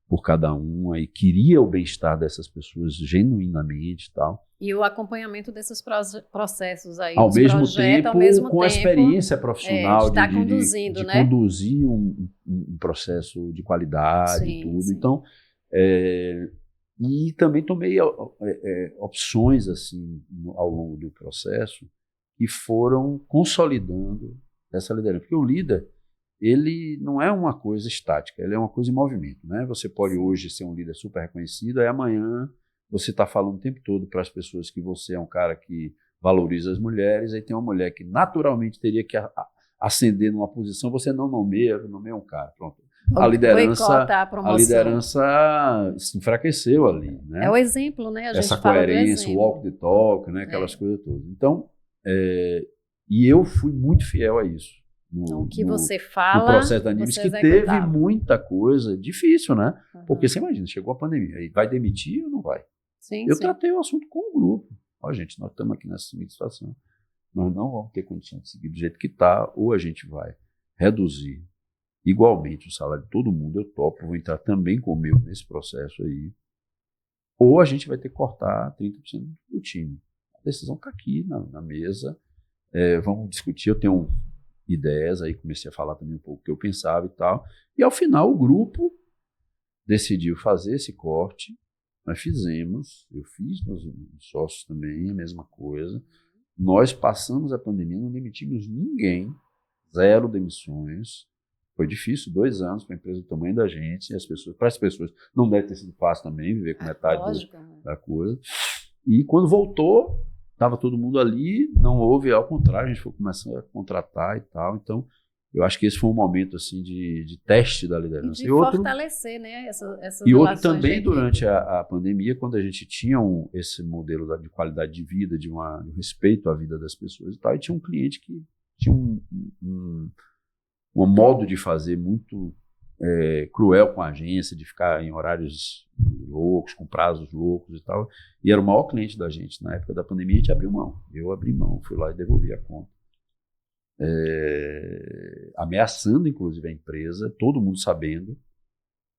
por cada uma e queria o bem-estar dessas pessoas genuinamente e tal. E o acompanhamento desses processos aí, Ao dos mesmo projetos, tempo, ao mesmo com a tempo, experiência profissional de estar conduzindo, de né? conduzir um processo de qualidade e tudo. Sim. Então, e também tomei opções assim ao longo do processo que foram consolidando essa liderança. Porque o líder, ele não é uma coisa estática, ele é uma coisa em movimento, né? Você pode hoje ser um líder super reconhecido, aí amanhã você está falando o tempo todo para as pessoas que você é um cara que valoriza as mulheres, aí tem uma mulher que naturalmente teria que ascender numa posição, você não nomeia um cara, pronto. A liderança se enfraqueceu ali, né? É o exemplo, né? A gente essa fala coerência, o walk the talk, né? Aquelas coisas todas. Então, e eu fui muito fiel a isso. O que você fala, no processo da Nibs, que teve muita coisa difícil, né? Uhum. Porque você imagina, chegou a pandemia, aí vai demitir ou não vai? Sim, eu tratei o assunto com o grupo. Ó, gente, nós estamos aqui nessa seguinte situação. Nós não vamos ter condição de seguir do jeito que está, ou a gente vai reduzir igualmente o salário de todo mundo, eu topo, vou entrar também com o meu nesse processo aí, ou a gente vai ter que cortar 30% do time. A decisão está aqui na mesa, vamos discutir, eu tenho ideias, aí comecei a falar também um pouco o que eu pensava e tal, e ao final o grupo decidiu fazer esse corte, nós fizemos, eu fiz, meus sócios também, a mesma coisa, nós passamos a pandemia, não demitimos ninguém, 0 demissões, foi difícil, 2 anos para a empresa do tamanho da gente, e para as pessoas não deve ter sido fácil também, viver com metade da coisa, e quando voltou, estava todo mundo ali, não houve, ao contrário, a gente foi começando a contratar e tal, então eu acho que esse foi um momento assim de teste da liderança. E de fortalecer, né, essas e outro também durante a pandemia, quando a gente tinha esse modelo de qualidade de vida, de um respeito à vida das pessoas e tal, e tinha um cliente que tinha um modo de fazer muito cruel com a agência, de ficar em horários loucos, com prazos loucos e tal, e era o maior cliente da gente na época da pandemia, a gente abriu mão. Eu abri mão, fui lá e devolvi a conta. Ameaçando inclusive a empresa, todo mundo sabendo,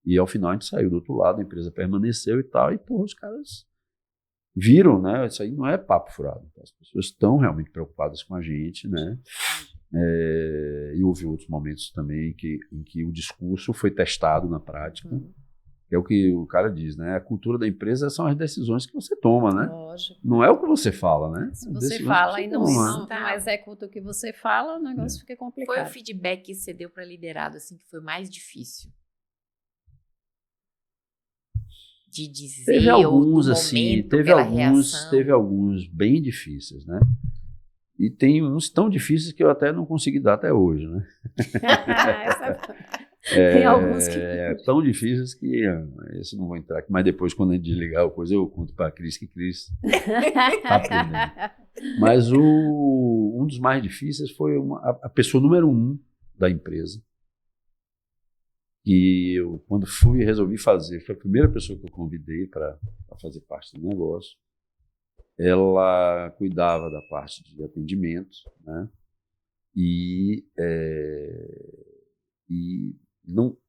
e ao final a gente saiu do outro lado, a empresa permaneceu e tal, e porra, os caras viram, né? Isso aí não é papo furado. As pessoas estão realmente preocupadas com a gente, né? E houve outros momentos também em que o discurso foi testado na prática. Que é o que o cara diz, né? A cultura da empresa são as decisões que você toma, né? Lógico. Não é o que você fala, né? Se você fala e não toma. executa o que você fala, o negócio fica complicado. Foi o feedback que você deu para liderado, assim, que foi mais difícil? De dizer, teve alguns, ou do assim, momento, teve pela alguns, reação. teve alguns bem difíceis, né? E tem uns tão difíceis que eu até não consegui dar até hoje, né? Tem alguns que... tão difíceis que esse não vou entrar aqui, mas depois quando a gente desligar a coisa eu conto para a Cris, que Cris tá aprendendo. Mas um dos mais difíceis foi a pessoa número 1 da empresa. E eu, quando fui, resolvi fazer, foi a primeira pessoa que eu convidei para fazer parte do negócio. Ela cuidava da parte de atendimento, né?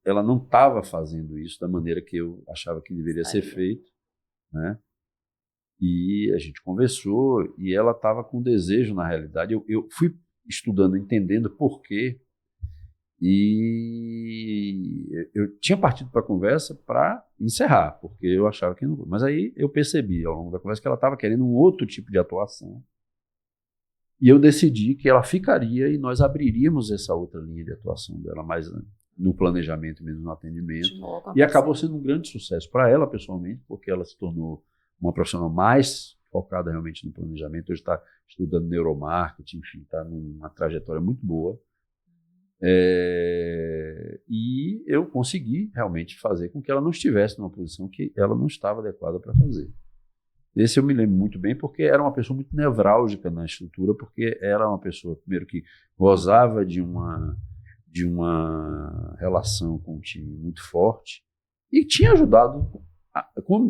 Ela não estava fazendo isso da maneira que eu achava que deveria ser feito, né? E a gente conversou e ela estava com desejo, na realidade. Eu fui estudando, entendendo por quê. E eu tinha partido para a conversa para encerrar, porque eu achava que não. Mas aí eu percebi ao longo da conversa que ela estava querendo um outro tipo de atuação. E eu decidi que ela ficaria e nós abriríamos essa outra linha de atuação dela, mais no planejamento mesmo, no atendimento. E acabou sendo um grande sucesso para ela pessoalmente, porque ela se tornou uma profissional mais focada realmente no planejamento. Hoje está estudando neuromarketing, enfim, está numa trajetória muito boa. E eu consegui realmente fazer com que ela não estivesse numa posição que ela não estava adequada para fazer. Esse eu me lembro muito bem, porque era uma pessoa muito nevrálgica na estrutura, porque era uma pessoa, primeiro, que gozava de uma relação com o time muito forte e tinha ajudado,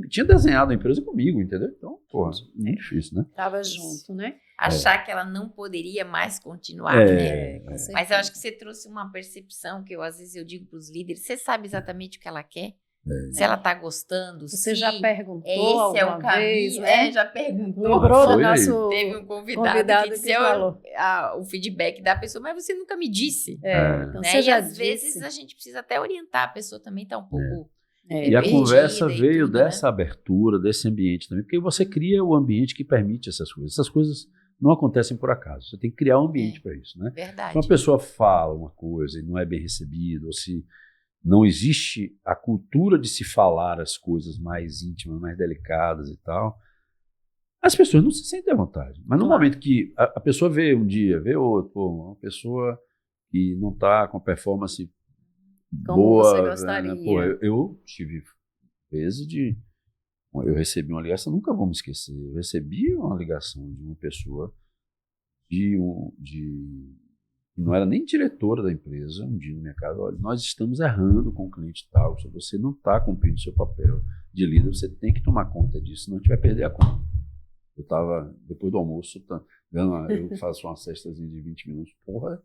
tinha desenhado a empresa comigo, entendeu? Então, porra, muito difícil, né? Estava junto, né? Achar que ela não poderia mais continuar, né? Mas eu acho que você trouxe uma percepção que às vezes eu digo para os líderes, você sabe exatamente o que ela quer? Se ela está gostando, você já perguntou esse alguma vez, vez, né? Já perguntou. Lembrou do nosso teve um convidado que falou o feedback da pessoa, mas você nunca me disse. Então né? Você já às vezes a gente precisa até orientar, a pessoa também está um pouco e a conversa veio tudo, dessa abertura, desse ambiente também, porque você cria o ambiente que permite essas coisas. Essas coisas não acontecem por acaso, você tem que criar um ambiente para isso, né? Verdade. Se uma pessoa fala uma coisa e não é bem recebida, ou se não existe a cultura de se falar as coisas mais íntimas, mais delicadas e tal, as pessoas não se sentem à vontade. Mas no momento que a pessoa vê um dia, vê outro, uma pessoa que não está com performance como boa, você gostaria. Né? Eu tive vezes eu recebi uma ligação, nunca vou me esquecer, eu recebi uma ligação de uma pessoa que não era nem diretora da empresa, um dia na minha casa: olha, nós estamos errando com o cliente tal, você não está cumprindo seu papel de líder, você tem que tomar conta disso, senão a gente vai perder a conta. Eu estava, depois do almoço, eu faço uma cestazinha de 20 minutos, porra.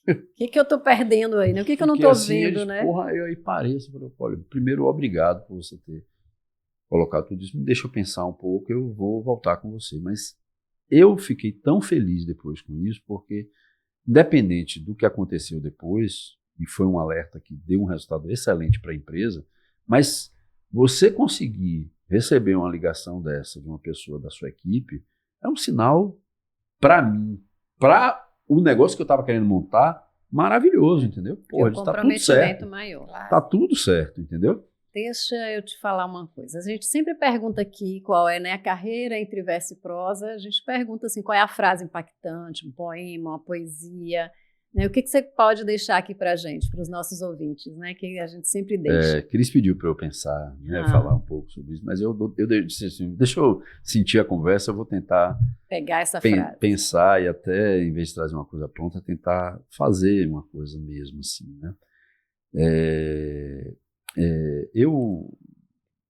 O que eu estou perdendo aí, né? O que eu não estou vendo, né? Porra, eu aí parei, falei: olha, primeiro, obrigado por você ter colocado tudo isso, me deixa eu pensar um pouco, eu vou voltar com você. Mas eu fiquei tão feliz depois com isso, porque independente do que aconteceu depois, e foi um alerta que deu um resultado excelente para a empresa, mas você conseguir receber uma ligação dessa de uma pessoa da sua equipe é um sinal, para mim, para o negócio que eu estava querendo montar, maravilhoso, entendeu? Pô, está tudo certo. Maior. Está tudo certo, entendeu? Deixa eu te falar uma coisa. A gente sempre pergunta aqui qual é, né, a carreira entre verso e prosa. A gente pergunta assim, qual é a frase impactante, um poema, uma poesia. Né? O que você pode deixar aqui para a gente, para os nossos ouvintes, né? Que a gente sempre deixa. Cris pediu para eu pensar, né, falar um pouco sobre isso, mas eu disse assim, deixa eu sentir a conversa, eu vou tentar pegar essa frase. Pensar e até, em vez de trazer uma coisa pronta, tentar fazer uma coisa mesmo assim, né? Eu,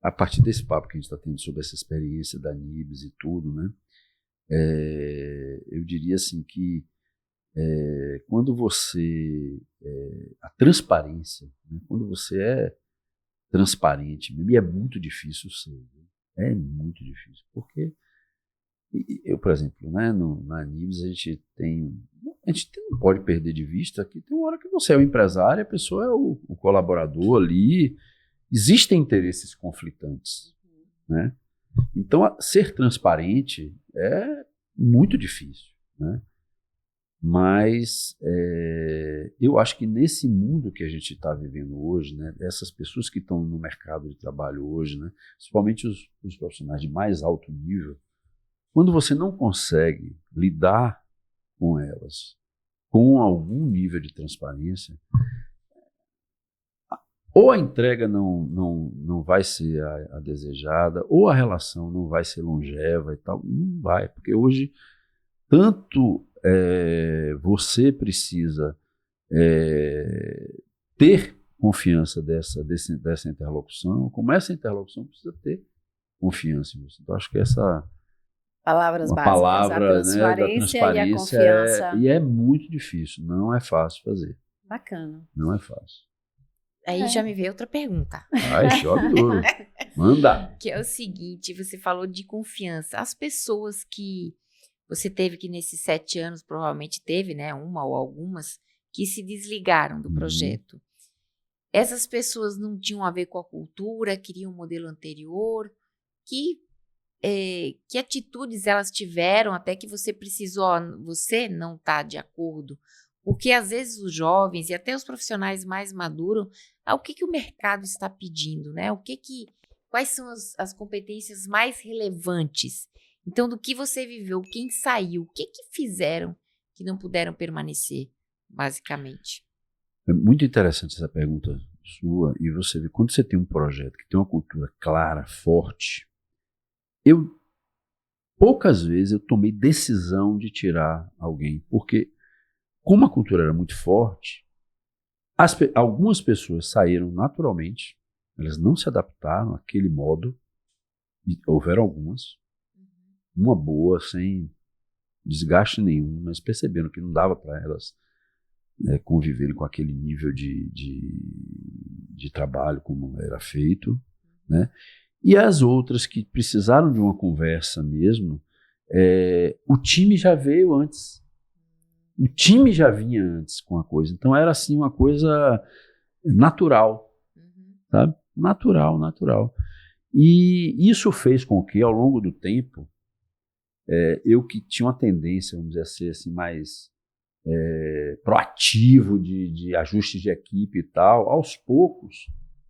a partir desse papo que a gente está tendo sobre essa experiência da Nibs e tudo, né? Eu diria assim que quando você a transparência, né? Quando você é transparente, e é muito difícil ser, É muito difícil, porque eu, por exemplo, né, na Nibs a gente não pode perder de vista que tem uma hora que você é o empresário, a pessoa é o colaborador ali, existem interesses conflitantes, né? Então, ser transparente é muito difícil, né? Mas eu acho que nesse mundo que a gente está vivendo hoje, né, essas pessoas que estão no mercado de trabalho hoje, né, principalmente os profissionais de mais alto nível, quando você não consegue lidar com elas com algum nível de transparência, ou a entrega não vai ser a desejada, ou a relação não vai ser longeva e tal, não vai, porque hoje tanto você precisa ter confiança dessa interlocução, como essa interlocução precisa ter confiança em você. Então, acho que essa Palavras uma básicas, palavra, a transparência, né, da transparência e a confiança. e é muito difícil, não é fácil fazer. Bacana. Não é fácil. Aí já me veio outra pergunta. Ai, chove duro. Manda. Que é o seguinte, você falou de confiança. As pessoas que você teve que nesses 7 anos, provavelmente teve, né, uma ou algumas, que se desligaram do projeto. Essas pessoas não tinham a ver com a cultura, queriam um modelo anterior. Que atitudes elas tiveram até que você precisou, você não está de acordo? Porque às vezes os jovens e até os profissionais mais maduros, o que o mercado está pedindo, né? Quais são as competências mais relevantes? Então, do que você viveu, quem saiu, o que fizeram que não puderam permanecer, basicamente? É muito interessante essa pergunta sua, e você vê, quando você tem um projeto que tem uma cultura clara, forte, poucas vezes eu tomei decisão de tirar alguém, porque como a cultura era muito forte, algumas pessoas saíram naturalmente, elas não se adaptaram àquele modo, e houveram algumas, uma boa, sem desgaste nenhum, mas perceberam que não dava para elas conviverem com aquele nível de trabalho como era feito, né? E as outras que precisaram de uma conversa mesmo, o time já veio antes. O time já vinha antes com a coisa. Então era assim uma coisa natural, sabe? Natural. E isso fez com que, ao longo do tempo, eu que tinha uma tendência, vamos dizer, a ser assim, mais proativo de ajustes de equipe e tal, aos poucos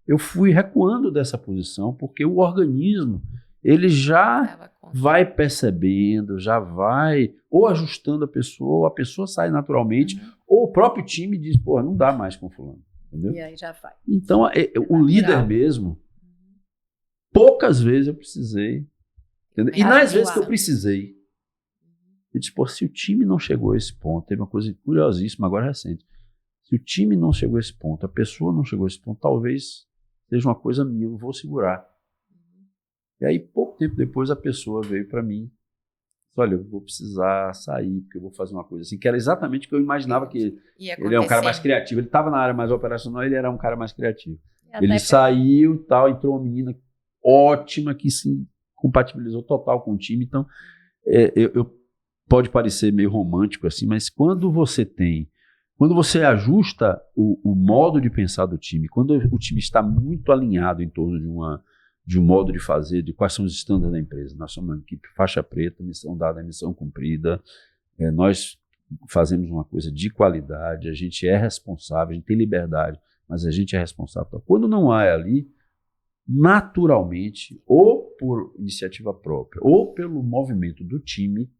eu fui recuando dessa posição, porque o organismo ele já vai percebendo, já vai ou ajustando a pessoa, ou a pessoa sai naturalmente, ou o próprio time diz, pô, não dá mais com fulano, entendeu? E aí já vai. Então, o líder mesmo, poucas vezes eu precisei, entendeu? E nas vezes que eu precisei, eu disse, pô, se o time não chegou a esse ponto, teve uma coisa curiosíssima, agora recente, se o time não chegou a esse ponto, a pessoa não chegou a esse ponto, talvez seja uma coisa minha, eu vou segurar. E aí, pouco tempo depois, a pessoa veio para mim, disse, olha, eu vou precisar sair, porque eu vou fazer uma coisa assim, que era exatamente o que eu imaginava que ele é um cara mais criativo. Ele estava na área mais operacional, ele era um cara mais criativo. Ele saiu e tal, entrou uma menina ótima, que se compatibilizou total com o time. Então, pode parecer meio romântico assim, mas quando você ajusta o modo de pensar do time, quando o time está muito alinhado em torno de um modo de fazer, de quais são os estándares da empresa. Nós somos uma equipe faixa preta, missão dada, missão cumprida, nós fazemos uma coisa de qualidade, a gente é responsável, a gente tem liberdade, mas a gente é responsável. Quando não há ali, naturalmente, ou por iniciativa própria, ou pelo movimento do time,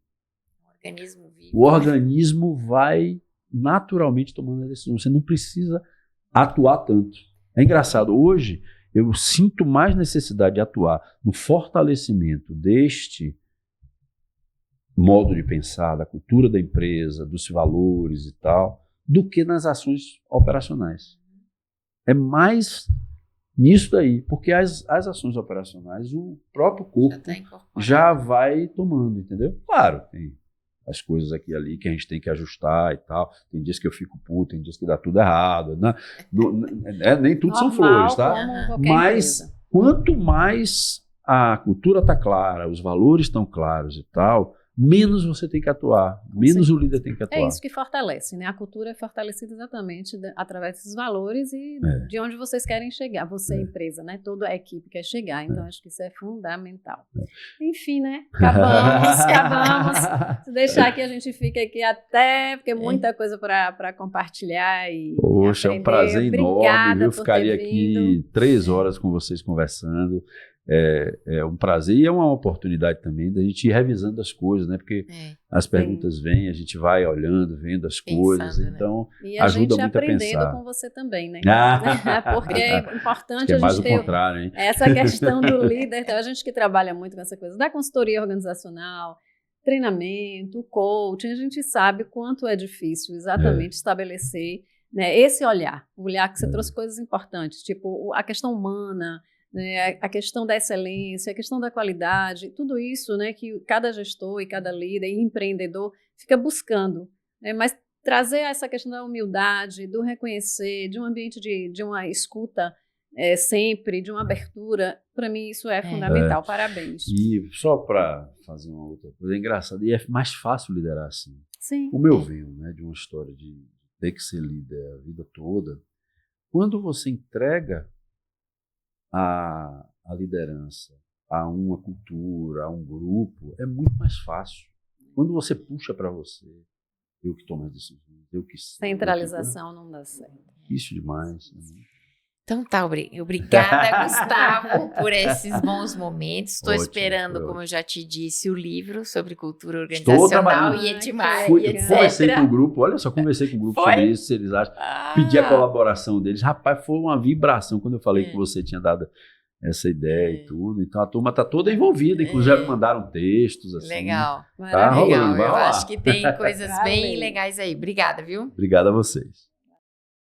o organismo vai naturalmente tomando a decisão. Você não precisa atuar tanto. É engraçado, hoje eu sinto mais necessidade de atuar no fortalecimento deste modo de pensar, da cultura da empresa, dos valores e tal, do que nas ações operacionais. É mais nisso daí, porque as ações operacionais, o próprio corpo já vai tomando, entendeu? Claro, tem as coisas aqui e ali que a gente tem que ajustar e tal. Tem dias que eu fico puto, tem dias que dá tudo errado. Né? Nem tudo são flores, tá? Mas quanto mais a cultura está clara, os valores estão claros e tal, menos você tem que atuar, menos o líder tem que atuar. É isso que fortalece, né? A cultura é fortalecida exatamente através desses valores e de onde vocês querem chegar. Você, empresa, né? Toda a equipe quer chegar, então acho que isso é fundamental. Enfim, né? Acabamos. Se deixar aqui, a gente fica aqui até, porque é muita coisa para compartilhar e Poxa, aprender. É um prazer enorme, eu ficaria aqui 3 horas com vocês conversando. É um prazer e é uma oportunidade também da gente ir revisando as coisas, né? Porque as perguntas vêm, a gente vai olhando, vendo as coisas, então e a ajuda gente muito a aprendendo pensar. com você também, né? Porque é importante é mais a gente o ter contrário, hein? essa questão do líder. Então, a gente que trabalha muito com essa coisa da consultoria organizacional, treinamento, coaching, a gente sabe quanto é difícil exatamente estabelecer, né, esse olhar, o olhar que você trouxe coisas importantes, tipo a questão humana, né, a questão da excelência, a questão da qualidade, tudo isso, né, que cada gestor e cada líder e empreendedor fica buscando, né, mas trazer essa questão da humildade, do reconhecer, de um ambiente de uma escuta sempre, de uma abertura, para mim isso é fundamental. Parabéns. E só para fazer uma outra coisa, é engraçado, e é mais fácil liderar assim. Sim. Como eu venho, né, de uma história de ter que ser líder a vida toda, quando você entrega a liderança a uma cultura, a um grupo, é muito mais fácil. Quando você puxa para você, eu que tomo as decisões, eu que sei. Centralização não dá certo. Isso demais. Então tá, obrigada, Gustavo, por esses bons momentos. Estou esperando, como eu já te disse, o livro sobre cultura organizacional e etc. Conversei com o grupo, olha só, conversei com o grupo sobre isso, se eles acham. Pedi a colaboração deles. Rapaz, foi uma vibração quando eu falei que você tinha dado essa ideia e tudo. Então a turma está toda envolvida, inclusive já me mandaram textos. Assim, legal. Tá rolando, eu acho que tem coisas bem legais aí. Obrigada, viu? Obrigado a vocês.